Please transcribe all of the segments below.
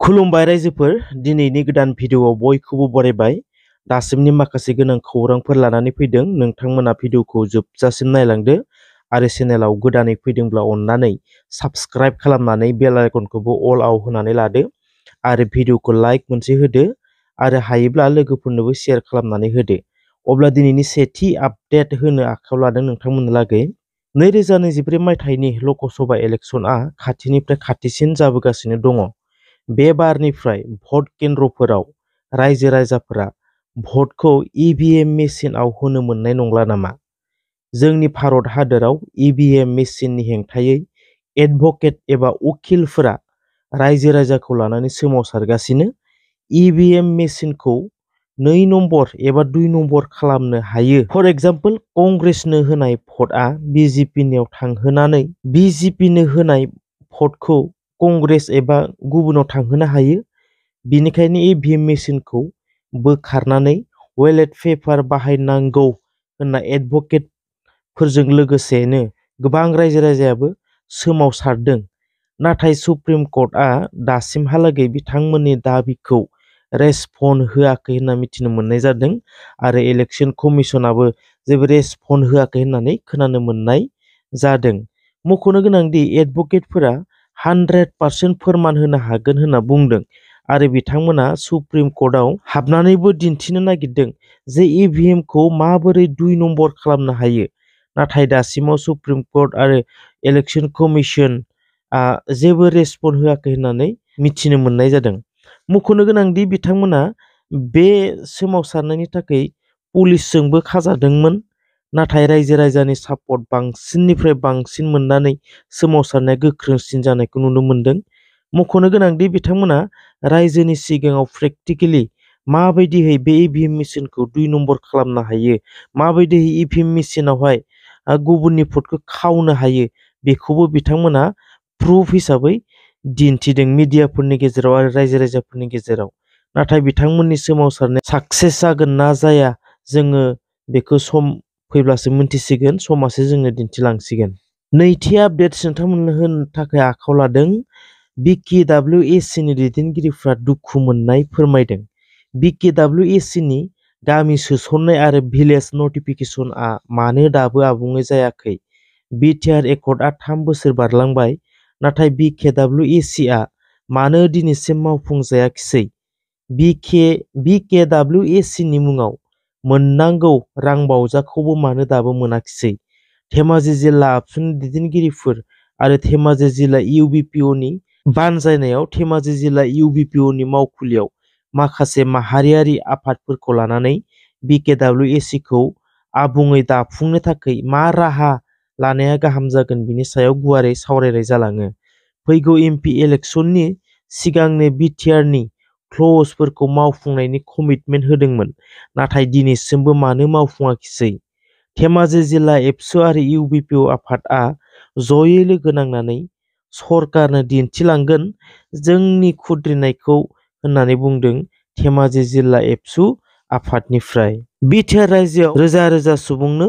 खुलुमबाय रायजोफोर, दिनैनि गोदान भिडिअआव बयखौबो बरायबाय। दासिमनि माखासे गोनां खौरांफोर लानानै फैदों। नोंथांमोना भिडिअखौ जोबजासिम नायलांदो आरो चेनेलाव गोदानै फैदोंब्ला अननानै साबस्क्राइब खालामनानै बेल आइकनखौबो अल होनानै लादो आरो भिडिअखौ लाइक मोनसे होदो आरो हायोब्ला लोगोफोरनोबो शेयार खालामनानै होदो। अब्ला दिनैनि सेथि आपडेट होनो आखायाव लादों नोंथांमोननो लागै। 2024 मायथाइनि लकसभा इलेक्शनआ खाथिनिफ्राय खाथिसिन जाबोगासिनो दङ। बे बारनिफ्राय भट केन्द्रफोराव रायजो राजाफोरा भटखौ ईवीएम मेसिनआव होनो मोननाय नंला नामा? जोंनि भारत हादोराव ईवीएम मेसिननि हेंथायै एडभकेट एबा उखिलफोरा रायजो राजाखौ लानानै सोमावसारगासिनो। ईवीएम मेसिनखौ 2 नम्बर एबा 2 नम्बर खालामनो हायो। फर एग्जाम्पल, कंग्रेसनो होनाय भटआ बीजेपीनियाव थांहोनानै बीजेपीनो होनाय भटखौ कंग्रेस एबा गुबुनाव थांहोनो हायो। बिनिखायनो ईवीएम मेसिनखौ बोखारनानै बैलेट पेपार बाहायनांगौ होनना एडभकेटफोरजों लोगोसेनो गोबां रायजो राजायाबो सोमावसारदों। नाथाय सुप्रिम कर्टआ दासिमहालागै बिथांमोननि दाबिखौ रेसपन्ड होआखै होनना मिथिनो मोननाय जादों आरो इलेक्शन कमिसनाबो जेबो रेसपन्ड होआखै होननानै खोनानो मोननाय जादों। मख'नो गोनांदि एडभकेटफोरा 100% फोरमान होनो हागोन होनना बुंदों आरो बिथांमोना सुप्रिम कर्टआव हाबनानैबो दिन्थिनो नागिरदों जे ईवीएमखौ माबोरै 2 नम्बर खालामनो हायो। नाथाय दासिमाव सुप्रिम कर्ट आरो इलेक्शन कमिसनआ जेबो रेसपन्ड होआखै होननानै मिथिनो मोननाय जादों। मख'नो गोनांदि बिथांमोना बे सोमावसारनायनि थाखाय पुलिसजोंबो खाजादोंमोन, नाथाय रायजो राजानि सापर्ट बांसिननिफ्राय बांसिन मोननानै सोमावसारनाया गोख्रोंसिन जानायखौ नुनो मोनदों। मख'नो गोनांदि बिथांमोना रायजोनि सिगाङाव प्रेक्टिकेलि माबायदिहै बे ईवीएम मेसिनखौ 2 नम्बर खालामनो हायो, माबायदिहै ईवीएम मेसिनावहाय गुबुननि भटखौ खावनो हायो, बेखौबो बिथांमोना प्रुफ हिसाबै दिन्थिदों मिडियाफोरनि गेजेराव आरो रायजो राजाफोरनि गेजेराव। नाथाय बिथांमोननि सोमावसारनाया साक्सेस जागोन ना जाया जोङो बेखौ सम फैब्लासो मिन्थिसिगोन, समासो जोंनो दिन्थिलांसिगोन। नैथि आपडेट नोंथांमोननो होनो थाखाय आखायाव लादों। BKWSCनि दैदेनगिरिफ्रा दुखु मोननाय फोरमायदों। BKWSCनि गामि सोसननाय आरो भिलेज नटिफिकेशनआ मानो दाबो आबुङै जायाखै? बिटिआर एकर्डआ 3 बोसोर बारलांबाय, नाथाय BKWSCआ मानो दिनैसिम मावफुंजायाखिसै? BKWSCनि मुङाव मोननांगौ रांबावजाखौबो मानो दाबो मोनाखिसै? धेमाजि जिल्ला आबसुनि दैदेनगिरिफोर आरो धेमाजि जिल्ला इउबिपिअनि बानजायनायाव धेमाजि जिल्ला इउबिपिअनि मावखुलियाव माखासे माहारियारि आफादफोरखौ लानानै BKWSCखौ आबुङै दाफुंनो थाखाय मा राहा लानाया गाहाम जागोन बिनि सायाव गुवारै सावरायनाय जालाङो। फैगौ एमपि इलेक्शननि सिगांनो बिटिआरनि क्लजफोरखौ मावफुंनायनि कमिटमेन्ट होदोंमोन, नाथाय दिनैसिमबो मानो मावफुङाखिसै? धेमाजि जिल्ला एबसु आरो इउबिपिअ आफादआ जयै लोगो नांनानै सरकारनो दिन्थिलांगोन जोंनि खुद्रिनायखौ होननानै बुंदों धेमाजि जिल्ला एबसु आफादनिफ्राय। बिटिआर रायजोआव रोजा रोजा सुबुंनो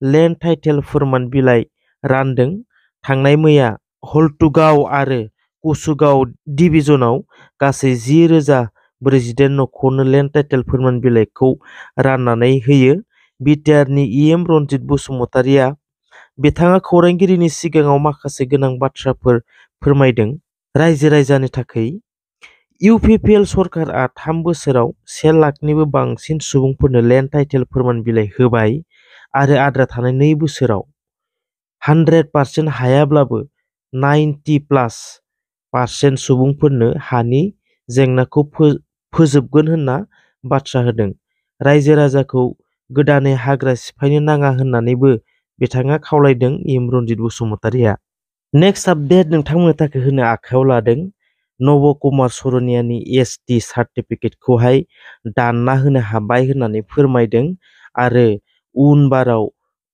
लेन्ड टाइटेल फोरमान बिलाइ रानदों। थांनाय मैया हल्टुगाव आरो कसुगाव डिभिजनाव गासै 10,048 नखरनो लेन्ड टाइटेल फोरमान बिलाइखौ राननानै होयो। बिटिआरनि इएम रनजित बसुमतारिया बिथाङा खौरांगिरिनि सिगाङाव माखासे गोनां बाथ्राफोर फोरमायदों। रायजो राजानि थाखाय इउपिपिएल सरकारआ 3 बोसोराव 1 लाखनिबो बांसिन सुबुंफोरनो लेन्ड टाइटेल फोरमान बिलाइ होबाय आरो आद्रा थानाय 2 बोसोराव 100% हायाब्लाबो 90+% सुबुंफोरनो हानि जेंनाखौ फोजोबगोन होनना बाथ्रा होदों। रायजो राजाखौ गोदानै हाग्रा सिफायनो नाङा होननानैबो बिथाङा खावलायदों इएम रनजित बसुमतारिया। नेक्स्ट आपडेट नोंथांमोननि थाखाय होनो आखायाव लादों। नब कुमार सरनियानि एसटि सार्टिफिकेटखौहाय दानना होनो हाबाय होननानै फोरमायदों आरो उनबाराव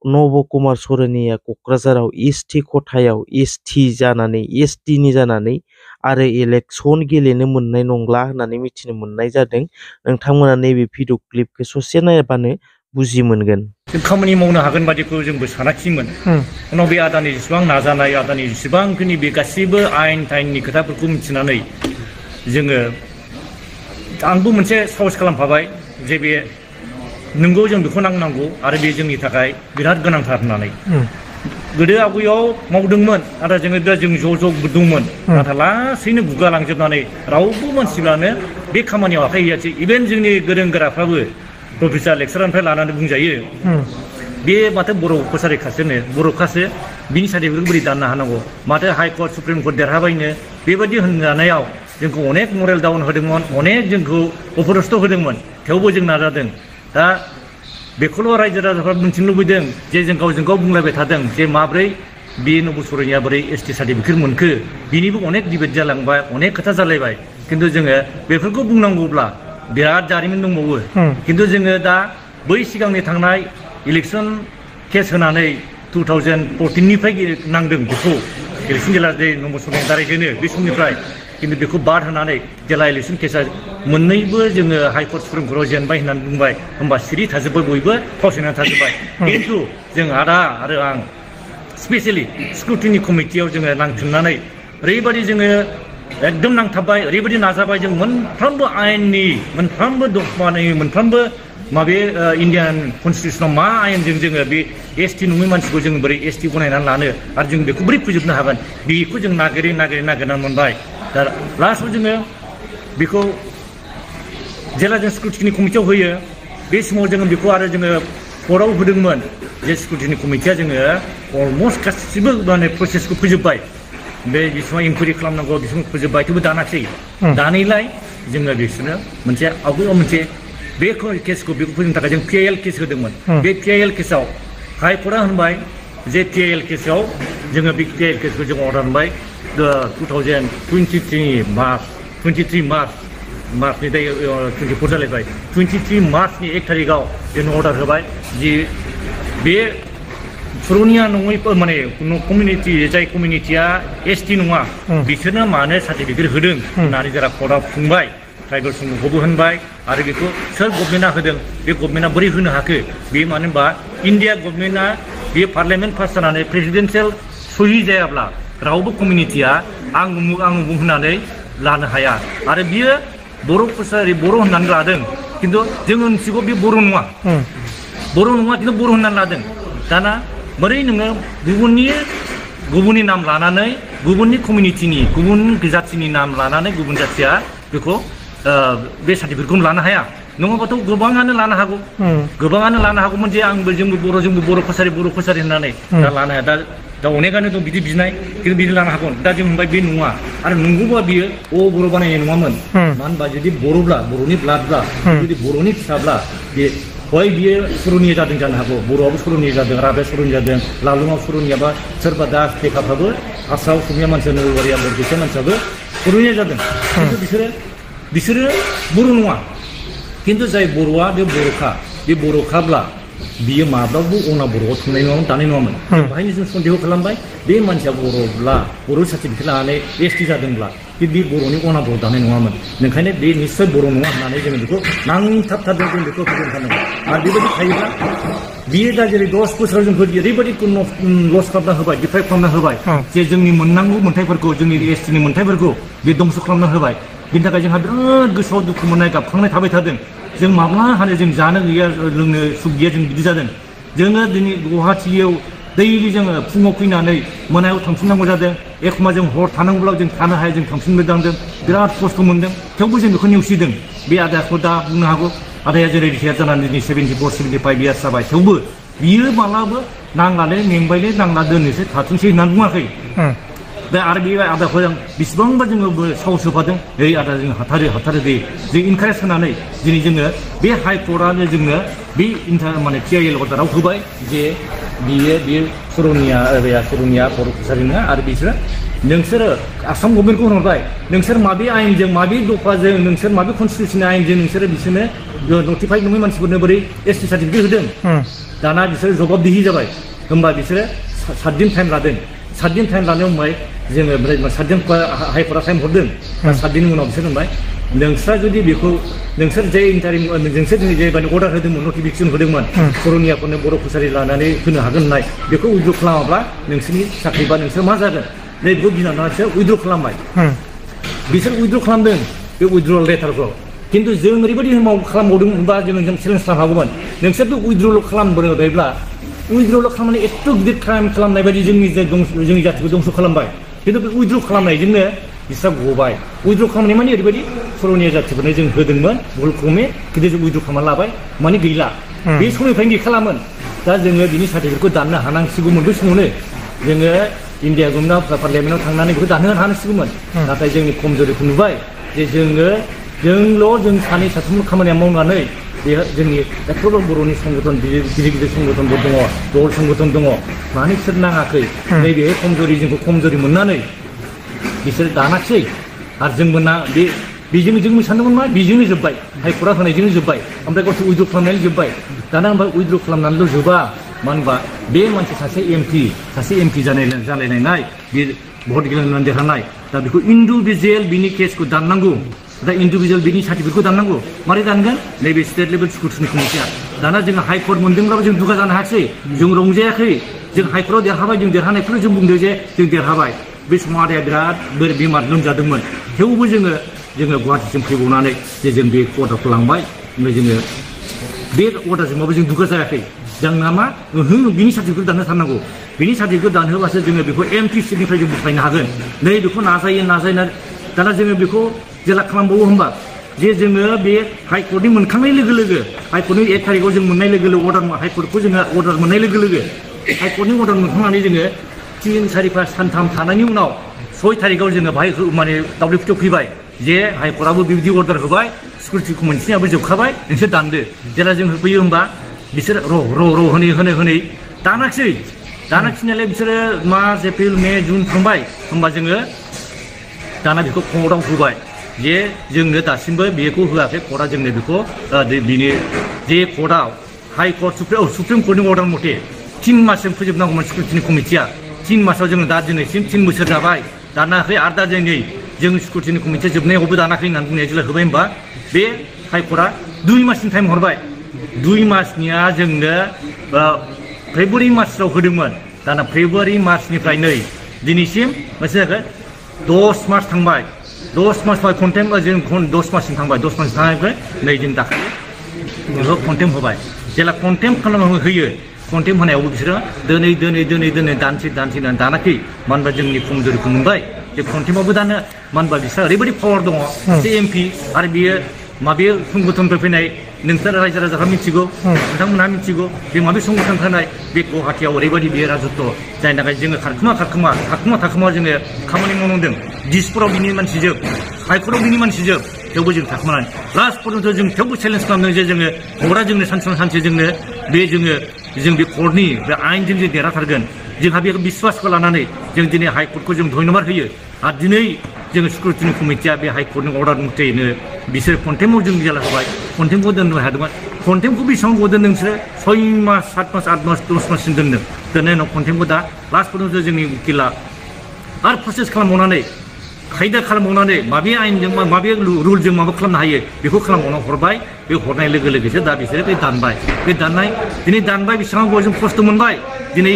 नब कुमार सरनिया क'क्राझाराव एसटि खथायाव एसटिनि जानानै आरो इलेक्शन गेलेनो मोननाय नंला होननानै मिथिनो मोननाय जादों। नोंथांमोना नैबे भिडिअ क्लिपखौ ससे नायबानो बुजि मोनगोन। खामानि मावनो हागोन बादिखौ जोंबो सानाखिमोन। उनाव बे आदानि जेसेबां नाजानाय, आदानि जेसेबांखिनि बे गासैबो आयेन थाइननि खोथाफोरखौ मिथिनानै जोङो आंबो मोनसे साहस खालामफाबाय जे बे नोंगौ जों बेखौ नांगौ आरो बे जोंनि थाखाय बिराद गोनांथार होननानै गोदो आवगायाव मावदोंमोन नाथाय जोङो दा जों ज' दंमोन नाथाय लासैनो गुगालांजोबनानै रावबो मानसिफ्रानो बे खामानियाव आखाइ होआसै इभेन जोंनि गोरों गोराफ्राबो प्रफेसार लेक्सारारनिफ्राय लानानै बुंजायो बे माथो बर' कसारि खासेनो बर'खासो बिनि सार्टिफिकेटखौ बोरै दाननो हानांगौ माथो हाइकर्ट सुप्रिम कर्ट देरहाबायनो बेबायदि होनजानायाव जोंखौ अनेक मरेल डाउन होदोंमोन अनेक जोंखौ अपरस्थ होदोंमोन थेवबो जों नाजादों दा बेखौल' रायजो राजाफ्रा मिन्थिनो लुबैदों जे जों गावजों गाव बुंलायबाय थादों जे माब्रै बे नबुसरनिया बोरै एसटि सार्टिफिकेट मोनखो बिनिबो अनेक डिबेट जालांबाय अनेक खोथा जालायबाय खिन्थु जोङो बेफोरखौ बुंनांगौब्ला बिराद जारिमिन दंबावो खिन्थु जोङो दा बै सिगांनि थांनाय इलेक्सन केस होनानै 2014निफ्राय नांदों बेखौ इलेक्सन जेला जे नबुसरनि दारायजेनो बे समनिफ्राय खिन्थु बेखौ बाद होनानै जेला इलेक्सन केसा मोननैबो जोङो हाइकर्ट सुप्रिम कर्टआव जेनबाय होननानै बुंबाय होमबा सिरि थाजोब्बाय बयबो फावसायनानै थाजोब्बाय खिन्थु जों आदा आरो आं स्पेसियेलि स्क्रुटिनि कमिटियाव जोङो नांफिननानै ओरैबायदि जोङो एकदम नांथाबबाय ओरैबायदि नाजाबाय जों मोनफ्रोमबो आयेननि मोनफ्रोमबो दफानि मोनफ्रोमबो माबे इन्डियान कनस्टिटिउसनाव मा आयेनजों जोङो बे एसटि नङै मानसिखौ जों बोरै एसटि गनायनानै लानो आरो जों बेखौ बोरै फोजोबनो हागोन बेखौ जों नागिरनानै मोनबाय दा लास्टआव जोङो बेखौ जेला जों स्क्रुटिनि कमिटियाव होयो बे समाव जोङो बेखौ आरो जोङो कर्टआव होदोंमोन जे स्क्रुटिनि कमिटिया जोङो अलमस्ट गासिबो माने प्रसेसखौ फोजोबबाय बे बिसिबां इनकुवारि खालामनांगौ बिसिबां फोजोबबाय थेवबो दानासै दानैलाय जोङो बिसोरनो मोनसे आवगायाव मोनसे बे केसखौ बेखौ फोजोबनो थाखाय जों PIL केस होदोंमोन बे PIL केसाव हाइकर्टआ होनबाय जे PIL केसाव जोङो बे PIL केसखौ जों अर्डार होनबाय 2023 मार्चनि दायो 24 जालायबाय 23 मार्चनि 1 थारिखआव जों अर्डार होबाय जि बे सुरुनिया नङै माने कमिउनिटि जाय कमिउनिटिया एसटि नङा बिसोरनो मानो सार्टिफिकेट होदों होननानै जारा कर्टआव बुंबाय ट्राइबेल समूहखौबो होनबाय आरो बेखौ सोर गभर्नमेन्टआ होदों बे गभर्नमेन्टआ बोरै होनो हाखो बे मानो होनबा इन्डिया गभर्नमेन्टआ बे पार्लियामेन्ट पास जानानै प्रेसिडेन्सियेल सहि जायाब्ला रावबो कमिउनिटिया आं उमुक होननानै लानो हाया आरो बियो बर' कसारि बर' होननानै लादों खिन्थु जों मिथिगौ बे बर' नङा खिन्थु बर' होननानै लादों दाना बोरै नोङो गुबुननि नाम लानानै गुबुननि कमिउनिटिनि गुबुन जाथिनि नाम लानानै गुबुन जाथिया बेखौ बे सार्टिफिकेटखौ लानो हाया नङाबाथ' गोबाङानो लानो हागौमोन जे जोंबो बर' कसारि होननानै दा लानो हाया दा अनेकानो दं बिदि बिनाय खिन्थु बिदि लानो हागौ दा जों होनबाय बे नङा आरो नंगौबा बियो बर' बानायनाय नङामोन मानो होनबा जुदि बर'ब्ला बर'नि ब्लाडब्ला जुदि बर'नि फिसाब्ला बे हय बियो सुरुनिया जादों जानो हागौ बर'आबो सुरुनिया जादों राभाया सुरुनिया जादों लालुङाव सुरुनियाबा सोरबा दास टेकाफ्राबो हारसा असमिया मानसि नलबारिया बरपेटा मानसियाबो सुरुनिया जादों खिन्थु बिसोरो बर' नङा खिन्थु जाय बर'आ बे बर'खाब्ला बियो माब्लाबो अना बर'आव थांनाय नङामोन दानाय नङामोन बाहायनो जों सन्देह खालामबाय बे मानसिया बर'ब्ला बर' सार्टिफिकेट लानानै एसटि जादोंब्ला बे बर'नि अना बर' दानाय नङामोन ओंखायनो बे निस्सय बर' नङा होननानै जोङो बेखौ नांथाबथारदों जों बेखौ फोजोबथारनांगौ आरो बेबायदि थायोब्ला बियो दा जेरै 10 बोसोराव जोंखौ ओरैबायदि लस खालामना होबाय डिप्राइभ खालामना होबाय जे जोंनि मोननांगौ मोन्थाइफोरखौ जोंनि एसटिनि मोन्थाइफोरखौ बे दंस' खालामना होबाय बिनि थाखाय जोंहा बिराद गोसोआव दुखु मोननाय गाबखांनाय थाबाय थादों जों माब्ला हानो जों जानो गैया लोंनो सुख गैया जों बिदि जादों जोङो दिनै गुवाहाटियाव दैलि जोङो फुङाव फैनानै मोनायाव थांफिननांगौ जादों एखम्बा जों हर थानांगौब्ला जों थानो हाया जों थांफिनबोदांदों बिराद खस्थ' मोनदों थेवबो जों बेखौ नेवसिदों बे आदाखौ दा बुंनो हागौ आदाया जेरै रिटायार जानानै दिनै 74-75 इयार्स जाबाय थेवबो बियो मालाबो नांलालै मेंबायलै नांला दोननोसै थाथोंसै होननानै बुङाखै दा आरो बे आदाखौ जों बेसेबांबा जोङो साहस होफादों आदा जों हाथारो दे जों इनकारेज होनानै दिनै जोङो बे हाइकर्टआनो जोङो बे माने PIL अर्डाराव होबाय जे बियो सुरुनिया बर' कसारि नङा आरो नोंसोरो आसाम गभर्नमेन्टखौ होनहरबाय नोंसोर माबे आयेनजों माबे दफाजों नोंसोर माबे कनस्टिटिउसननि आयेनजों नोंसोरो बिसोरनो नटिफाइड नङै मानसिफोरनो बोरै एसटि सार्टिफिकेट होदों दाना बिसोरो जबाबदिहि जाबाय होमबा बिसोरो 7 दिन टाइम लादों 7 दिन टाइम लानायाव होनबाय जोङो 7 दिन हाइकर्टआ टाइम हरदों दा 7 दिननि उनाव बिसोर होनबाय नोंस्रा जुदि बेखौ नोंसोर जे इन्टारिम नोंसोर दिनै जेबायदि अर्डार होदोंमोन नटिफिकेसन होदोंमोन सुरुनियाफोरनो बर' कसारि लानानै होनो हागोन होननाय बेखौ उइद्र खालामाब्ला नोंसोरनि साख्रि बा नोंसोर मा जागोन बेखौ गिनानैसो उइद्र खालामबाय बिसोर उइद्र खालामदों बे उइद्रल लेटारखौ खिन्थु जों ओरैबायदि खालामबावदों होनबा जों चेलेन्ज खालामनो हागौमोन नोंसोरथ' उइद्रल खालामबोबायब्ला उइद्रल खालामनानै एथ' गिदिर क्राइम खालामनाय बायदि जोंनि जातिखौ दंस' खालामबाय खिन्थु बे उइद्र खालामनायजोंनो बिस्रा गबाय उइद्र खालामनाय माने ओरैबायदि पुरनिया जातिफोरनो जों होदोंमोन भुल खौमे खिन्थु जों उइद्र खालामना लाबाय माने गैला बे समनिफ्रायनो गैखालामोन दा जोङो बिनि सार्टिफिकेटखौ दाननो हानांसिगौमोन बै समावनो जोङो इण्डिया गभर्नमेन्टआव पार्लियामेन्टआव थांनानै बेखौ दाननो हानांसिगौमोन नाथाय जोंनि खमजोरिखौ नुबाय जे जों सानै साथामल' खामानि मावनानै बे जोंनि एथ'ल' बर'नि संगठन गिदिर गिदिर संगठनफोर दङ दल संगठन दङ मानो बिसोर नाङाखै नैबे खमजोरि जोंखौ खमजोरि मोननानै बिसोर दानाखिसै आरो जोंबो बेजों जों सानदोंमोन मा बेजोंनो जोब्बाय हाइकर्टआ होनायजोंनो जोब्बाय ओमफ्राय गावसोर उइद्र खालामनानै जोब्बाय दाना ओमफ्राय उइद्र खालामनानैल' जोबा मानो होनबा बे मानसि सासे एमपि जालायनाय बे भट गेलेनानै देरहानाय दा बेखौ इन्डिभिजुवेल बिनि केसखौ दाननांगौ दा इन्डिभिजुवेल बिनि सार्टिफिकेटखौ दाननांगौ मारै दानगोन नैबे स्टेट लेभेल स्क्रुटिनि कमिटिया दाना जोङो हाइकर्ट मोनदोंब्लाबो जों दुगा जानो हायाखै जों रंजायाखै जों हाइकर्टआव देरहाबाय जों देरहानायखौनो जों बुंदों जे जों देरहाबाय बे समाव आदाया बिराद बेमार लोमजादोंमोन थेवबो जोङो गुवाहाटिसिम फैबावनानै जे जों बे अर्डारखौ लांबाय ओमफ्राय जोङो बे अर्डारजोंबाबो जों दुगा जायाखै जोंना मा बिनि सार्टिफिकेट दाननो थारनांगौ बिनि सार्टिफिकेट दानहोबासो जोङो बेखौ एमपि सिटनिफ्राय जों बोख्लायनो हागोन नै बेखौ नाजायो दाना जोङो बेखौ जेला खालामबावो होनबा जे जोङो बे हाइकर्टनि मोनखांनाय लोगो लोगो हाइकर्टनि 1 थारिखआव जों मोननाय लोगो लोगो हाइकर्टखौ जोङो अर्डार मोननाय लोगो लोगो हाइकर्टनि अर्डार मोनखांनानै जोङो 3, 4, 5 सानथाम थानायनि उनाव 6 थारिखआव जोङो बाहाय माने दावलिफुथियाव फैबाय जे हाइकर्टआबो बिबायदि अर्डार होबाय सिकिउरिटि कमिटिनियाबो जोबखाबाय नोंसोर दानदो जेला जों होफैयो होनबा बिसोर र' होनै दानाखिसै नालाय बिसोरो मार्च एप्रिल मे जुन थांबाय होनबा जोङो दाना बेखौ कर्टआव होबाय जे जोंनो दासिमबो बेखौ होआखै कर्टआ जोंनो बेखौ बिनि जे कर्टआव हाइकर्ट सुप्रिम कर्टनि अर्डार मथे 3 मासजों फोजोबनांगौमोन सिकिउरिटिनि कमिटिया 3 मासाव जोङो दा दिनैसिम 3 बोसोर जाबाय दानाखै आरो दा जों सिकिउरिटिनि कमिटिया जोबनायावबो दानाखै होननानै बुंनाया जेला होबाय होनबा बे हाइकर्टआ 2 मासनि टाइम हरबाय 2 मासनिया जोंनो फेब्रुवारि मार्चआव होदोंमोन दाना फेब्रुवारि मार्चनिफ्राय नै दिनैसिम मोनसे जागोन 10 मास थांबाय 10 मास कन्टेम्प जों 10 माससिम थांबाय 10 मास थांनायनिफ्राय नै जों दाखालि बेखौ कन्टेम्प होबाय जेला कन्टेम्प खालामनानै होयो कन्टेम्प होनायावबो बिसोरो दोनै दानसै दानाखै मानो होनबा जोंनि खमजोरिखौ मोनबाय जे कन्टेम्पआवबो दानो मानो होनबा बिसोरहा ओरैबायदि पावार दङ सासे एमपि आरो बियो माबे संगठननिफ्राय फैनाय नोंसोर रायजो राजाफ्रा मिथिगौ नोंथांमोनहा मिथिगौ बे माबे संगठन होनाय बे गुवाहाटियाव ओरैबायदि बे राजत्व जायनि थाखाय जोङो थाखोमा जोङो खामानि मावनांदों दिसपुराव बिनि मानसि जोब हाइकर्टआव बिनि मानसि जोब थेवबो जों थाखोमानानै लास्ट पर्यन्त जों थेवबो चेलेन्ज खालामदों जे जोङो कर्टआ जोंनो सानसे जोंनो जों बे कर्टनि बे आयेनजों जों देरहाथारगोन जोंहा बे बिश्वासखौ लानानै जों दिनै हाइकर्टखौ जों धन्यबाद होयो आरो दिनै जोङो सिकिउरिटिनि कमिटिया बे हाइकर्टनि अर्डार मथेनो बिसोर कन्टेम्पआव जों जेला होबाय कन्टेम्पखौ दोननो हादोंमोन कन्टेम्पखौ बेसेबां गोबाव दोनदों नोंसोरो 6 मास 7 मास 8 मास 10 माससिम दोनदों दोननायनि उनाव कन्टेम्पखौ दा लास्ट पर्यन्त जोंनि उकिला आरो प्रसेस खालामबावनानै खायदा खालामबावनानै माबे आयेनजों माबे रुलजों माबा खालामनो हायो बेखौ खालामबावना हरबाय बे हरनाय लोगो लोगोसो दा बिसोरो बे दानबाय दिनै दानबाय बेसेबां गोबाव जों खस्थ' मोनबाय दिनै